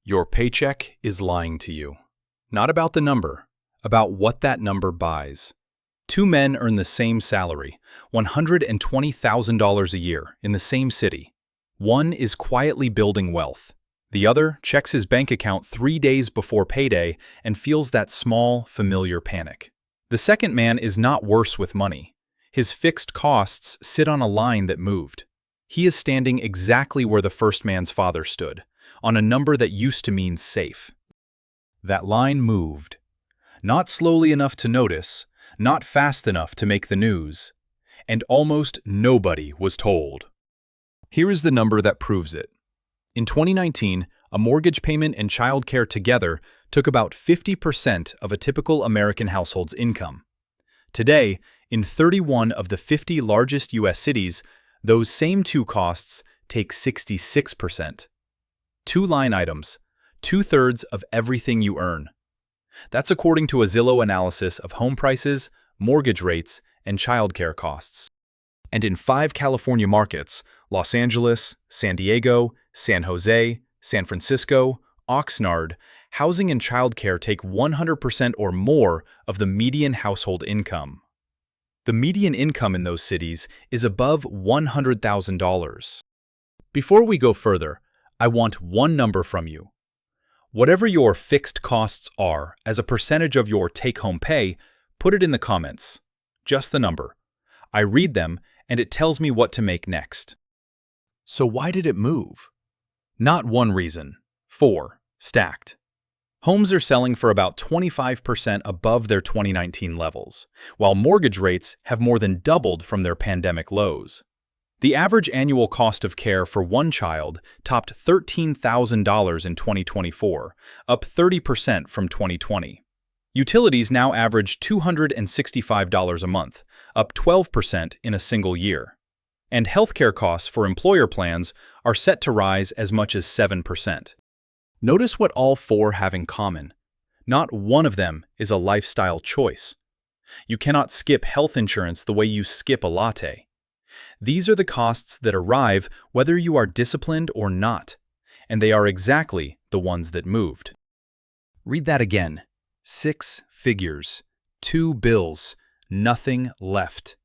Your paycheck is lying to you. Not about the number, about what that number buys. Two men earn the same salary, $120,000 a year, in the same city. One is quietly building wealth. The other checks his bank account 3 days before payday and feels that small, familiar panic. The second man is not worse with money. His fixed costs sit on a line that moved. He is standing exactly where the first man's father stood, on a number that used to mean safe. That line moved. Not slowly enough to notice, not fast enough to make the news, and almost nobody was told. Here is the number that proves it. In 2019, a mortgage payment and childcare together took about 50% of a typical American household's income. Today, in 31 of the 50 largest U.S. cities, those same two costs take 66%. Two line items, 2/3 of everything you earn. That's according to a Zillow analysis of home prices, mortgage rates, and childcare costs. And in 5 California markets, Los Angeles, San Diego, San Jose, San Francisco, Oxnard, housing and childcare take 100% or more of the median household income. The median income in those cities is above $100,000. Before we go further, I want one number from you. Whatever your fixed costs are as a percentage of your take-home pay, put it in the comments. Just the number. I read them, and it tells me what to make next. So why did it move? Not one reason. 4. Stacked. Homes are selling for about 25% above their 2019 levels, while mortgage rates have more than doubled from their pandemic lows. The average annual cost of care for one child topped $13,000 in 2024, up 30% from 2020. Utilities now average $265 a month, up 12% in a single year. And healthcare costs for employer plans are set to rise as much as 7%. Notice what all four have in common. Not one of them is a lifestyle choice. You cannot skip health insurance the way you skip a latte. These are the costs that arrive whether you are disciplined or not, and they are exactly the ones that moved. Read that again. 6 figures, 2 bills, nothing left.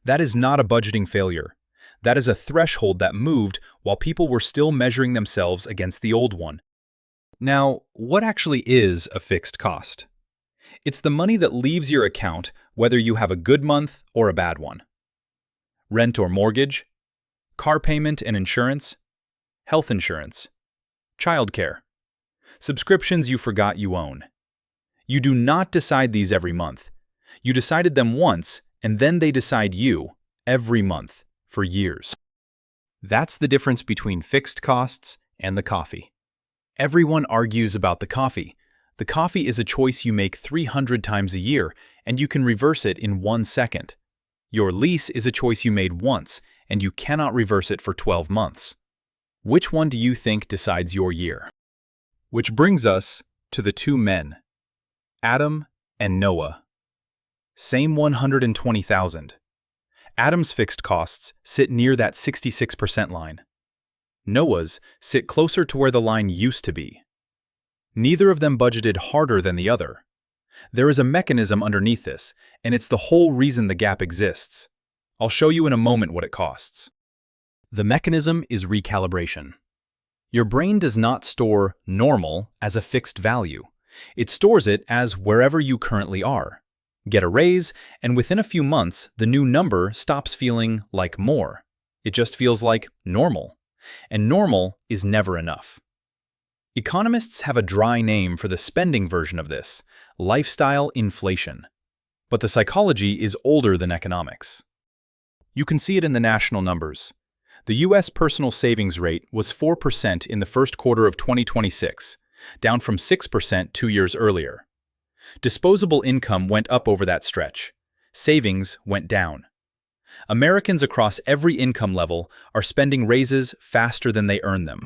That is not a budgeting failure. That is a threshold that moved while people were still measuring themselves against the old one. Now, what actually is a fixed cost? It's the money that leaves your account whether you have a good month or a bad one. Rent or mortgage, car payment and insurance, health insurance, childcare, subscriptions you forgot you own. You do not decide these every month. You decided them once, and then they decide you every month for years. That's the difference between fixed costs and the coffee. Everyone argues about the coffee. The coffee is a choice you make 300 times a year, and you can reverse it in 1 second. Your lease is a choice you made once, and you cannot reverse it for 12 months. Which one do you think decides your year? Which brings us to the two men, Adam and Noah. Same 120,000. Adam's fixed costs sit near that 66% line. Noah's sit closer to where the line used to be. Neither of them budgeted harder than the other. There is a mechanism underneath this, and it's the whole reason the gap exists. I'll show you in a moment what it costs. The mechanism is recalibration. Your brain does not store normal as a fixed value. It stores it as wherever you currently are. Get a raise, and within a few months, the new number stops feeling like more. It just feels like normal. And normal is never enough. Economists have a dry name for the spending version of this, lifestyle inflation. But the psychology is older than economics. You can see it in the national numbers. The U.S. personal savings rate was 4% in the first quarter of 2026, down from 6% 2 years earlier. Disposable income went up over that stretch. Savings went down. Americans across every income level are spending raises faster than they earn them.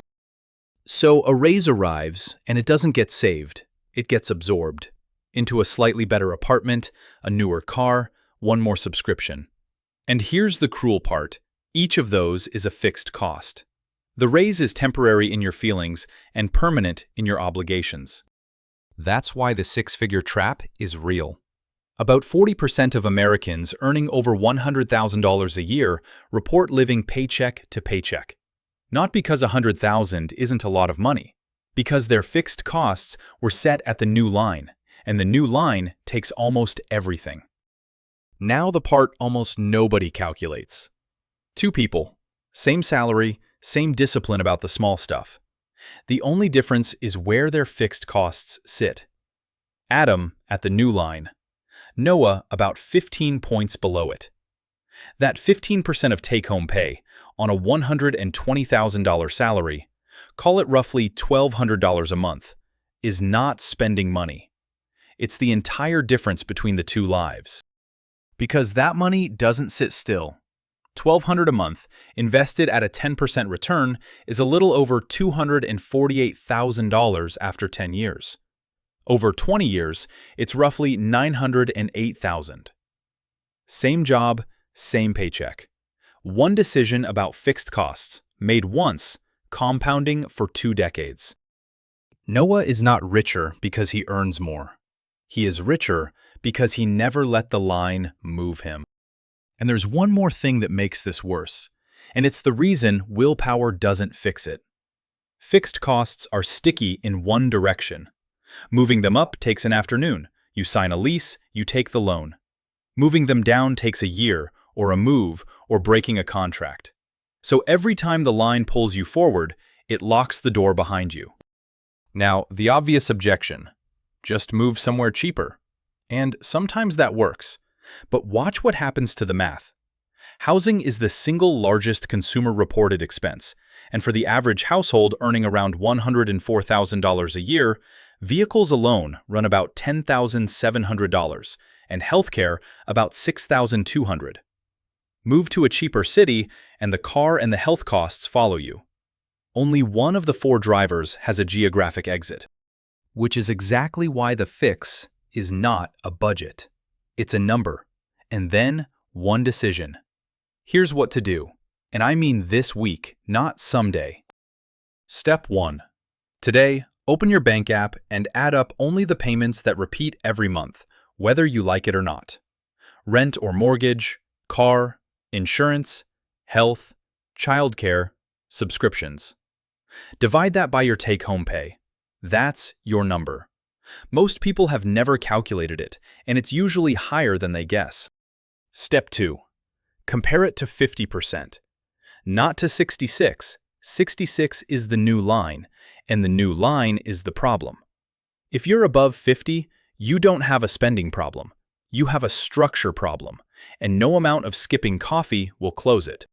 So a raise arrives, and it doesn't get saved. It gets absorbed into a slightly better apartment, a newer car, one more subscription. And here's the cruel part. Each of those is a fixed cost. The raise is temporary in your feelings and permanent in your obligations. That's why the six-figure trap is real. About 40% of Americans earning over $100,000 a year report living paycheck to paycheck. Not because $100,000 isn't a lot of money, because their fixed costs were set at the new line, and the new line takes almost everything. Now the part almost nobody calculates. Two people, same salary, same discipline about the small stuff. The only difference is where their fixed costs sit. Adam at the new line, Noah about 15 points below it. That 15% of take-home pay on a $120,000 salary, call it roughly $1,200 a month, is not spending money. It's the entire difference between the two lives. Because that money doesn't sit still. $1,200 a month, invested at a 10% return, is a little over $248,000 after 10 years. Over 20 years, it's roughly $908,000. Same job, same paycheck. One decision about fixed costs, made once, compounding for 2 decades. Noah is not richer because he earns more. He is richer because he never let the line move him. And there's one more thing that makes this worse, and it's the reason willpower doesn't fix it. Fixed costs are sticky in one direction. Moving them up takes an afternoon. You sign a lease, you take the loan. Moving them down takes a year, or a move, or breaking a contract. So every time the line pulls you forward, it locks the door behind you. Now, the obvious objection: just move somewhere cheaper. And sometimes that works. But watch what happens to the math. Housing is the single largest consumer-reported expense, and for the average household earning around $104,000 a year, vehicles alone run about $10,700, and healthcare about $6,200. Move to a cheaper city, and the car and the health costs follow you. Only one of the 4 drivers has a geographic exit, which is exactly why the fix is not a budget. It's a number, and then one decision. Here's what to do, and I mean this week, not someday. Step 1. Today, open your bank app and add up only the payments that repeat every month, whether you like it or not. Rent or mortgage, car, insurance, health, childcare, subscriptions. Divide that by your take-home pay. That's your number. Most people have never calculated it, and it's usually higher than they guess. Step 2. Compare it to 50%. Not to 66. 66 is the new line, and the new line is the problem. If you're above 50, you don't have a spending problem. You have a structure problem, and no amount of skipping coffee will close it.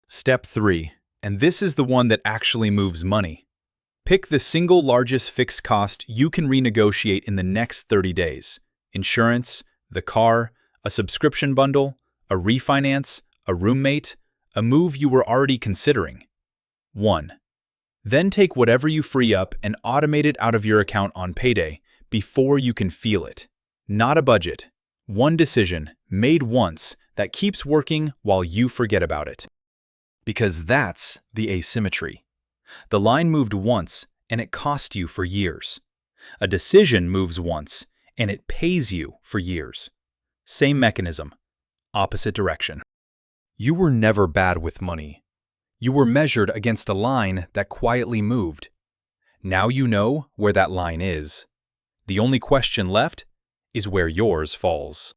Step 3, and this is the one that actually moves money. Pick the single largest fixed cost you can renegotiate in the next 30 days. Insurance, the car, a subscription bundle, a refinance, a roommate, a move you were already considering. 1. Then take whatever you free up and automate it out of your account on Payday before you can feel it. Not a budget. One decision, made once, that keeps working while you forget about it. Because that's the asymmetry. The line moved once, and it cost you for years. A decision moves once, and it pays you for years. Same mechanism, opposite direction. You were never bad with money. You were measured against a line that quietly moved. Now you know where that line is. The only question left is where yours falls.